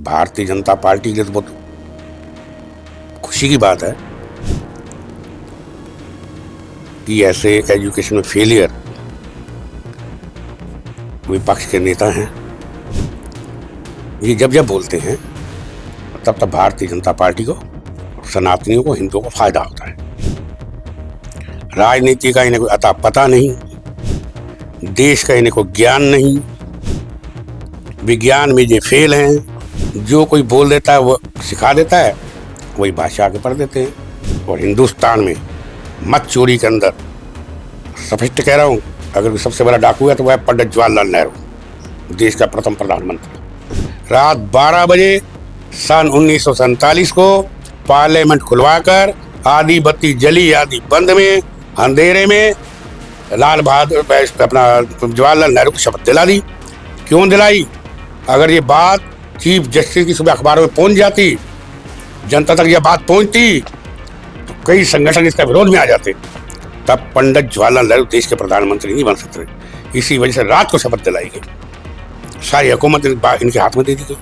Bharatiya Janata party के लिए तो बहुत खुशी की बात है कि ऐसे एजुकेशन में फेलियर विपक्ष के नेता हैं। ये जब जब बोलते हैं तब तब भारतीय जनता पार्टी को, सनातनियों को, हिंदुओं को फायदा होता है। राजनीति का इन्हें कोई अता पता नहीं, देश का इन्हें कोई ज्ञान नहीं, विज्ञान में ये फेल हैं। जो कोई बोल देता है वो सिखा देता है, वही भाषा आगे पढ़ देते हैं। और हिंदुस्तान में मत चोरी के अंदर स्पष्ट कह रहा हूँ, अगर कोई सबसे बड़ा डाकू है तो वह पंडित जवाहरलाल नेहरू, देश का प्रथम प्रधानमंत्री। रात 12 बजे सन 1947 को पार्लियामेंट खुलवाकर आधी बत्ती जली आधी बंद में अंधेरे में लाल बहादुर अपना जवाहरलाल नेहरू को शपथ दिला दी। क्यों दिलाई? अगर ये बात चीफ जस्टिस की सुबह अखबारों में पहुंच जाती, जनता तक यह बात पहुंचती, तो कई संगठन इसका विरोध में आ जाते। तब पंडित जवाहरलाल नेहरू देश के प्रधानमंत्री नहीं बन सकते। इसी वजह से रात को शपथ दिलाई गई, सारी हुकूमत इनके हाथ में दे दी गई।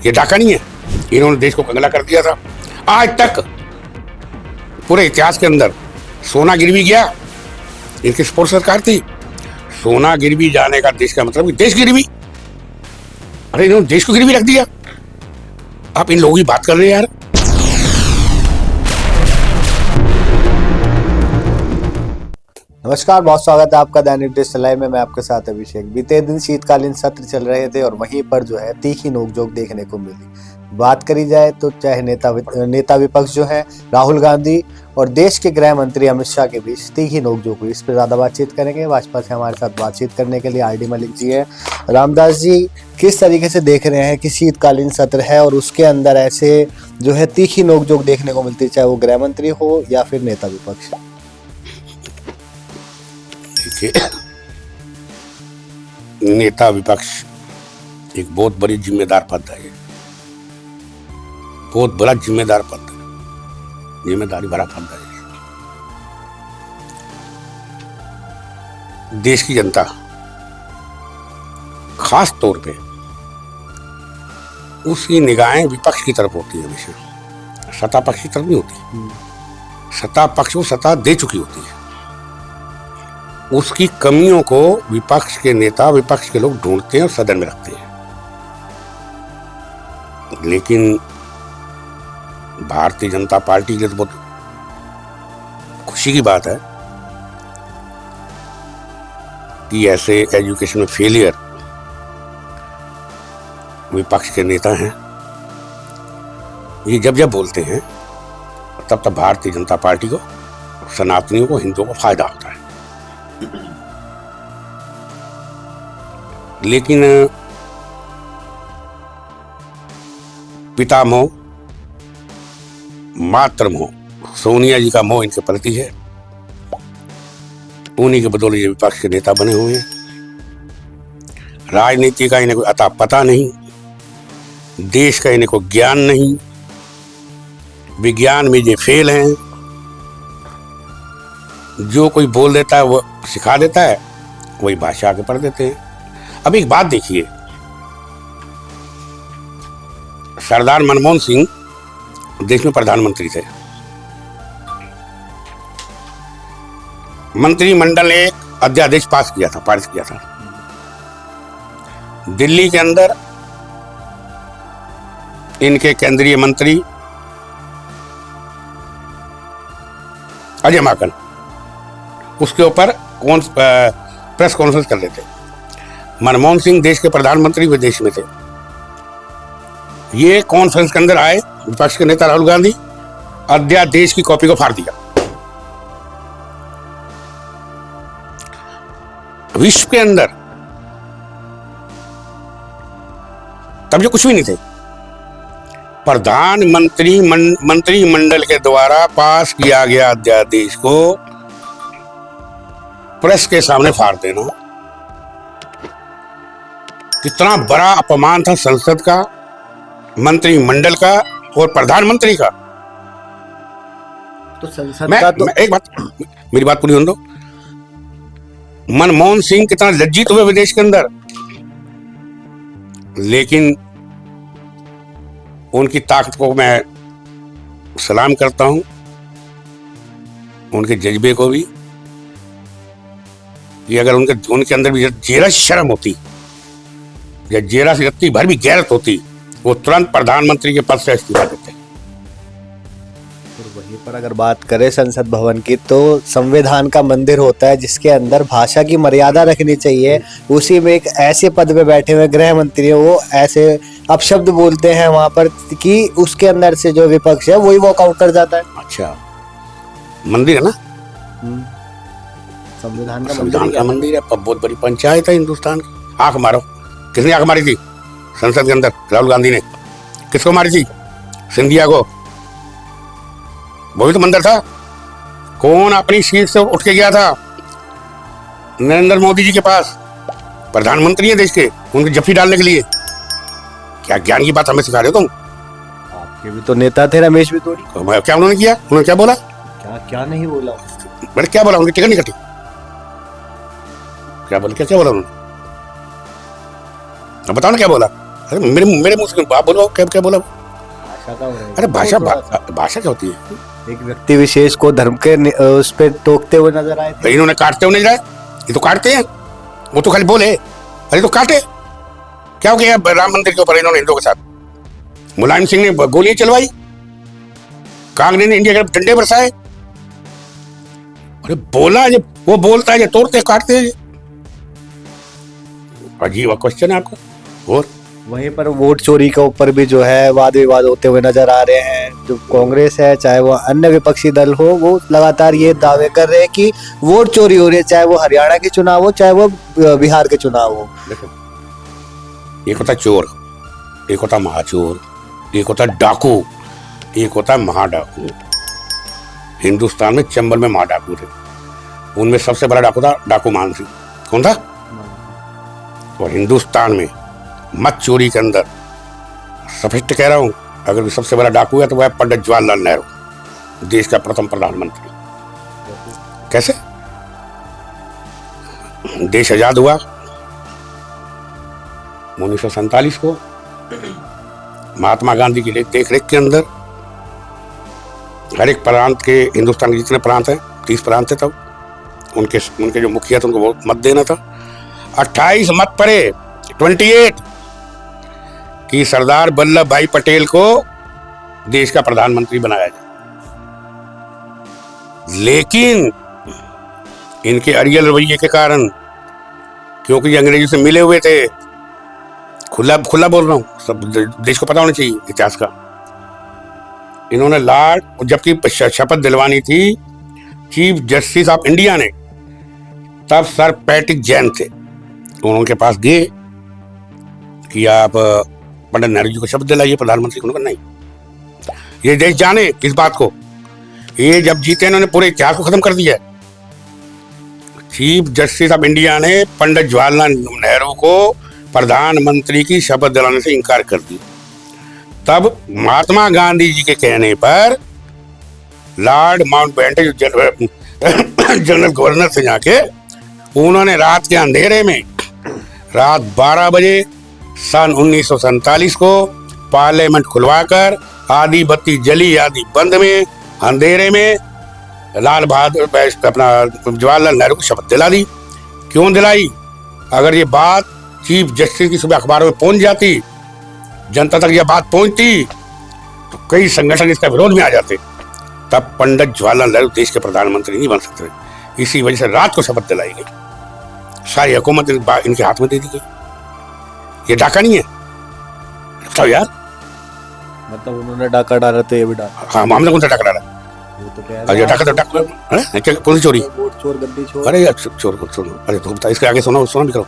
ये डाका नहीं है, इन्होंने देश को कंगला कर दिया था। आज तक पूरे इतिहास के अंदर सोना गिरवी गया, इनकी सपोर्ट सरकार थी। सोना गिरवी जाने का देश का मतलब कि देश गिरवी। अरे इन्होंने देश को गिरवी रख दिया। आप इन लोगों की बात कर रहे हैं यार। नमस्कार, बहुत स्वागत है आपका दैनिक डिजिटल लाइव में। मैं आपके साथ अभिषेक। बीते दिन शीतकालीन सत्र चल रहे थे और वहीं पर जो है तीखी नोकझोंक देखने को मिली। बात करी जाए तो चाहे नेता विपक्ष जो है राहुल गांधी और देश के गृह मंत्री अमित शाह के बीच तीखी नोकझोंक हुई। इस पर ज्यादा बातचीत करेंगे। भाजपा से हमारे साथ बातचीत करने के लिए आरडी मलिक जी है। रामदास जी, किस तरीके से देख रहे हैं कि शीतकालीन सत्र है और उसके अंदर ऐसे जो है तीखी नोकझोंक देखने को मिलती है, चाहे वो गृह मंत्री हो या फिर नेता विपक्ष? नेता विपक्ष एक बहुत बड़ी जिम्मेदार पद है, बहुत बड़ा जिम्मेदार पद है, जिम्मेदारी भरा पद है। देश की जनता खास तौर पे उसकी निगाहें विपक्ष की तरफ होती है, हमेशा सत्ता पक्ष की तरफ नहीं होती। सत्ता पक्ष को सत्ता दे चुकी होती है, उसकी कमियों को विपक्ष के नेता, विपक्ष के लोग ढूंढते हैं और सदन में रखते हैं। लेकिन भारतीय जनता पार्टी के लिए तो बहुत खुशी की बात है कि ऐसे एजुकेशन में फेलियर विपक्ष के नेता हैं। ये जब जब बोलते हैं तब तब भारतीय जनता पार्टी को, सनातनियों को, हिंदुओं को फायदा होता है। लेकिन पिता मोह, मातृ मोह, सोनिया जी का मोह इनके प्रति है। उन्हीं के बदौलत ये विपक्ष के नेता बने हुए हैं। राजनीति का इन्हें कोई अता पता नहीं, देश का इन्हें कोई ज्ञान नहीं, विज्ञान में ये फेल हैं। जो कोई बोल देता है वो सिखा देता है, वही भाषा आगे पढ़ देते हैं। अब एक बात देखिए, सरदार मनमोहन सिंह देश में प्रधानमंत्री थे। मंत्रिमंडल ने एक अध्यादेश पास किया था, पारित किया था। दिल्ली के अंदर इनके केंद्रीय मंत्री अजय माकन उसके ऊपर प्रेस कॉन्फ्रेंस कर लेते। मनमोहन सिंह देश के प्रधानमंत्री विदेश में थे। ये कॉन्फ्रेंस के अंदर आए, विपक्ष के नेता राहुल गांधी, अध्यादेश की कॉपी को फाड़ दिया। विश्व के अंदर तब जो कुछ भी नहीं थे, प्रधानमंत्री मंत्रिमंडल के द्वारा पास किया गया अध्यादेश को प्रेस के सामने फाड़ देना कितना बड़ा अपमान था संसद का, मंत्रिमंडल का और प्रधानमंत्री का। तो संसद का तो एक बात, मेरी बात पूरी होने दो। मनमोहन सिंह कितना लज्जित हुए विदेश के अंदर, लेकिन उनकी ताकत को मैं सलाम करता हूं, उनके जज्बे को भी, कि अगर उनके अंदर भी जरा शर्म होती या जरा सी रत्ती भर भी गैरत होती, वो तुरंत प्रधानमंत्री के पद से इस्तीफा देते। वहीं पर अगर बात करें संसद भवन की, तो संविधान का मंदिर होता है जिसके अंदर भाषा की मर्यादा रखनी चाहिए। उसी में एक ऐसे पद पे बैठे हुए गृह मंत्री है, वो ऐसे अपशब्द बोलते हैं वहां पर कि उसके अंदर से जो विपक्ष है वही वॉकआउट कर जाता है। अच्छा, मंदिर है ना, संविधान का मंदिर है, बहुत बड़ी पंचायत है हिंदुस्तान की। आंख मारो, किसने आंख मारी थी संसद के अंदर? राहुल गांधी ने। किसको मारी थी? सिंधिया को। वही तो मंदिर था। कौन अपनी सीट से उठ के गया था? नरेंद्र मोदी जी के पास, प्रधानमंत्री है देश के, उनकी जफ्फी डालने के लिए। क्या ज्ञान की बात हमें सिखा रहे हो तुम? आपके भी तो नेता थे रमेश बितौड़ी। तो क्या उन्होंने किया? उन्होंने क्या बोला? क्या नहीं बोला? मैंने क्या बोला? उनकी टिकट नहीं कटी। क्या बोला? क्या बोला उन्होंने? अब बताओ ना क्या बोला। अरे मेरे मुंह से आप बोलो, क्या बोला? अरे भाषा क्या होती है? एक व्यक्ति विशेष को धर्म के उस पे टोकते हुए नजर आए थे। इन्होंने काटते हुए नजर आए। ये तो काटते हैं, वो तो खाली बोले, अरे तो काटे। क्या हो गया राम मंदिर के ऊपर इन्होंने हिंदुओं के साथ? मुलायम सिंह ने गोलियां चलवाई, कांग्रेस ने इंडिया के डंडे बरसाए। अरे बोला, ये वो बोलता है, ये तोड़ते काटते हैं। अजीब क्वेश्चन है आपका। और वहीं पर वोट चोरी के ऊपर भी जो है वाद विवाद होते हुए नजर आ रहे हैं। जो कांग्रेस है, चाहे वो अन्य विपक्षी दल हो, वो लगातार ये दावे कर रहे हैं कि वोट चोरी हो रही है, चाहे वो हरियाणा के चुनाव हो, चाहे वो बिहार के चुनाव हो। देखो, एक होता चोर, एक होता महाचोर, एक होता डाकू, एक होता महाडाकू। हिंदुस्तान में चंबल में महाडाकू थे। उनमें सबसे बड़ा डाकू था डाकू मान सिंह। कौन था? और हिंदुस्तान में मत चोरी के अंदर, स्पष्ट कह रहा हूं, अगर सबसे बड़ा डाकू है तो वह है पंडित जवाहरलाल नेहरू, देश का प्रथम प्रधानमंत्री। कैसे देश आजाद हुआ 1947 को, महात्मा गांधी की देखरेख के अंदर हर एक प्रांत के, हिंदुस्तान के जितने प्रांत हैं, 30 प्रांत थे तब, उनके जो मुखिया थे उनको वोट मत देना था। 28 मत पड़े, 28, कि सरदार वल्लभ भाई पटेल को देश का प्रधानमंत्री बनाया जाए। लेकिन इनके अड़ियल रवैये के कारण, क्योंकि ये अंग्रेजों से मिले हुए थे, खुला बोल रहा हूं, सब देश को पता होना चाहिए इतिहास का, इन्होंने जबकि शपथ दिलवानी थी चीफ जस्टिस ऑफ इंडिया ने, तब सर पैट्रिक जैन थे, उनके पास गए कि आप पंडित नेहरू जी को शपथ दिलाइए प्रधानमंत्री को। नहीं, ये देश जाने इस बात को, ये जब जीते इन्होंने पूरे इतिहास को खत्म कर दिया। चीफ जस्टिस ऑफ इंडिया ने पंडित जवाहरलाल नेहरू को प्रधानमंत्री की शपथ दिलाने से इनकार कर दिया। तब महात्मा गांधी जी के कहने पर लॉर्ड माउंटबेटन जनरल गवर्नर से जाके उन्होंने रात के अंधेरे में, रात 12 बजे सन 1947 को पार्लियामेंट खुलवाकर आधी बत्ती जली आधी बंद में, अंधेरे में लाल बहादुर अपना जवाहरलाल नेहरू को शपथ दिला दी। क्यों दिलाई? अगर ये बात चीफ जस्टिस की सुबह अखबारों में पहुंच जाती, जनता तक यह बात पहुंचती, तो कई संगठन इसका विरोध में आ जाते। तब पंडित जवाहरलाल नेहरू देश के प्रधानमंत्री नहीं बन सकते। इसी वजह से रात को शपथ दिलाई गई, सारी हुकूमत इनके हाथ में दे दी गई। ये डाका नहीं है, बताओ यार। मतलब उन्होंने डाका डाला तो ये भी डाका। हाँ, हमने कौन सा डाका डाला? अरे डाका तो डाका, कौन सी चोरी? चोर गद्दी चोर। अरे यार चोर को सुनो, अरे तो बता, इसके आगे सुनो भी करो।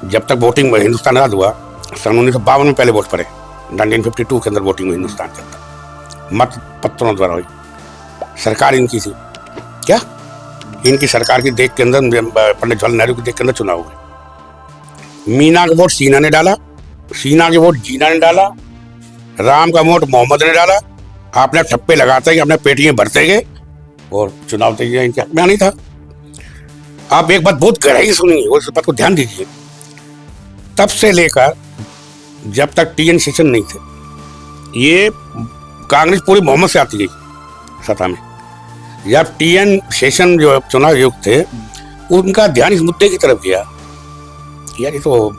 जब तक वोटिंग हिंदुस्तान आजाद हुआ, सन 1952 में पहले वोट पड़े, 1952 के अंदर वोटिंग हुई हिंदुस्तान के अंदर, मत पत्रों द्वारा हुई। सरकार इनकी थी क्या? इनकी सरकार की देख के अंदर पंडित जवाहरलाल नेहरू की देख के अंदर चुनाव हुए। मीना का वोट सीना ने डाला, सीना के वोट जीना ने डाला, राम का वोट मोहम्मद ने डाला। आपने ठप्पे लगाते गए, अपने पेटियां भरते गए और चुनाव तक इनके हक में आनी था। आप एक बात बहुत गहराई से सुनिए और इस बात को ध्यान दीजिए। तब से लेकर जब तक टीएन शेषन नहीं थे, ये कांग्रेस पूरी मोहम्मद से आती गई सत्ता में। जब टीएन शेषन जो चुनाव आयुक्त थे, उनका ध्यान इस मुद्दे की तरफ गया, यार ये तो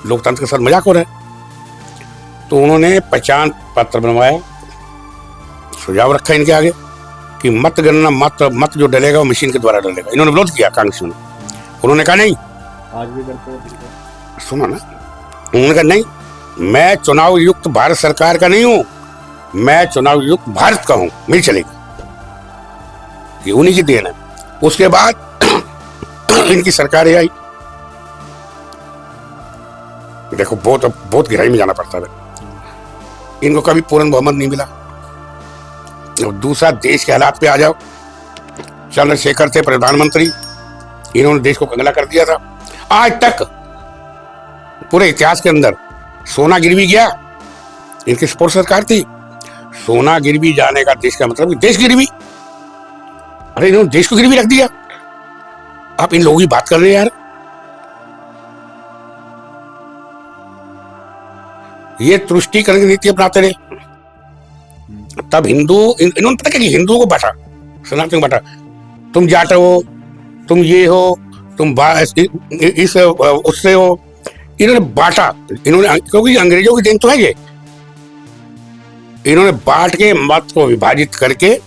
लोकतंत्र के साथ मजाक हो रहा है। तो उन्होंने पहचान पत्र बनवाया, सुझाव रखा इनके आगे कि मत गणना मत जो डलेगा वो मशीन के द्वारा डलेगा। इन्होंने विरोध किया कांग्रेस में। उन्होंने कहा नहीं, आज भी करते हैं। सुनो ना, उन्होंने कहा नहीं, मैं चुनाव आयुक्त भारत सरकार का नहीं हूं, मैं चुनाव आयुक्त भारत का हूं, मेरी चलेगी। ये उन्हीं की देन है। उसके बाद इनकी सरकार आई। देखो बहुत गहराई में जाना पड़ता है। इनको कभी पूर्ण बहुमत नहीं मिला। और दूसरा, देश के हालात पे आ जाओ। चंद्रशेखर थे प्रधानमंत्री, इन्होंने देश को कंगला कर दिया था। आज तक पूरे इतिहास के अंदर सोना गिरवी गया, इनकी सपोर्ट सरकार थी। सोना गिरवी जाने का देश का मतलब देश गिरवी। अरे इन्होंने देश को गिरवी रख दिया। आप इन लोगों की बात कर रहे हैं यार। ये तुष्टीकरण की नीति अपनाते रहे। तब हिंदू, इन्होंने पता क्या कि हिंदुओं को बांटा, सनातन को बांटा। तुम जाट हो, तुम ये हो, तुम इस उससे हो। इन्होंने बांटा, इन्होंने, क्योंकि अंग्रेजों की देन तो है ये। इन्होंने बांट के मत को विभाजित करके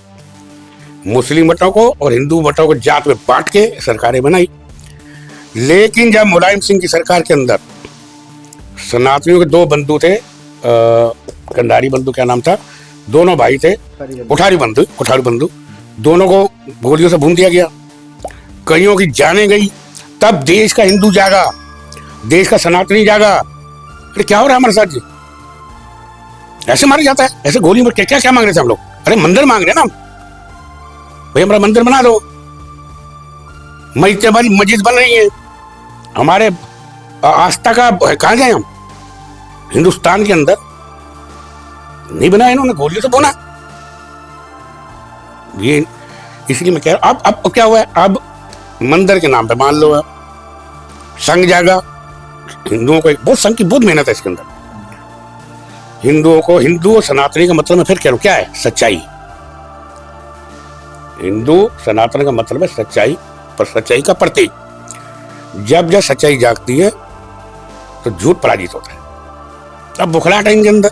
मुस्लिम वोटों को और हिंदू वोटों को जात में बांट के सरकारें बनाई। लेकिन जब मुलायम सिंह की सरकार के अंदर सनातनियों के दो बंधु थे, कंधारी बंधु क्या नाम था, दोनों भाई थे, कुठारी बंधु, दोनों को गोलियों से भून दिया गया। कईयों की जाने गई। तब देश का हिंदू जागा, देश का सनातनी जागा। अरे क्या हो रहा है हमारे साथ जी? ऐसे मारा जाता है, ऐसे गोली में क्या क्या मांग रहे थे हम लोग? अरे मंदिर मांग रहे ना हम, भाई हमारा मंदिर बना दो। हमारी मस्जिद बन रही है, हमारे आस्था का कहाँ गए हम? हिंदुस्तान के अंदर नहीं बनाया इन्होंने, गोलियों से बोना। ये इसलिए मैं कह रहा हूं, अब क्या हुआ है? अब मंदिर के नाम पे मान लो संघ जागा। हिंदुओं को एक बहुत संघ की बहुत मेहनत है इसके अंदर। हिंदुओं को, हिंदू और सनातनी का मतलब मैं फिर कह रहा हूं क्या है? सच्चाई। हिंदू सनातन का मतलब है सच्चाई, पर सच्चाई का प्रतीक। जब जब सच्चाई जागती है तो झूठ पराजित होता है। अब बुखलाहट है इनके अंदर।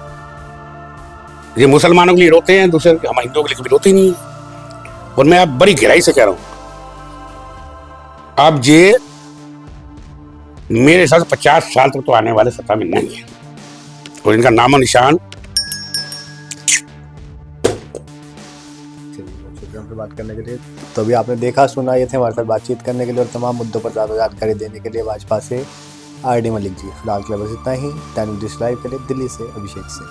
ये मुसलमानों के लिए रोते हैं, दूसरे हमारे हिंदुओं के लिए कभी रोते नहीं है। और मैं अब बड़ी गहराई से कह रहा हूं, अब ये मेरे हिसाब से 50 साल तक तो आने वाले सत्ता में नहीं है, और इनका नामो निशान। हमसे बात करने के लिए तो अभी आपने देखा सुना, ये थे हमारे साथ बातचीत करने के लिए और तमाम मुद्दों पर ज़्यादा जानकारी देने के लिए भाजपा से RD मलिक जी। फिलहाल के लिए बस इतना ही। टाइम डिश लाइव के लिए दिल्ली से अभिषेक से।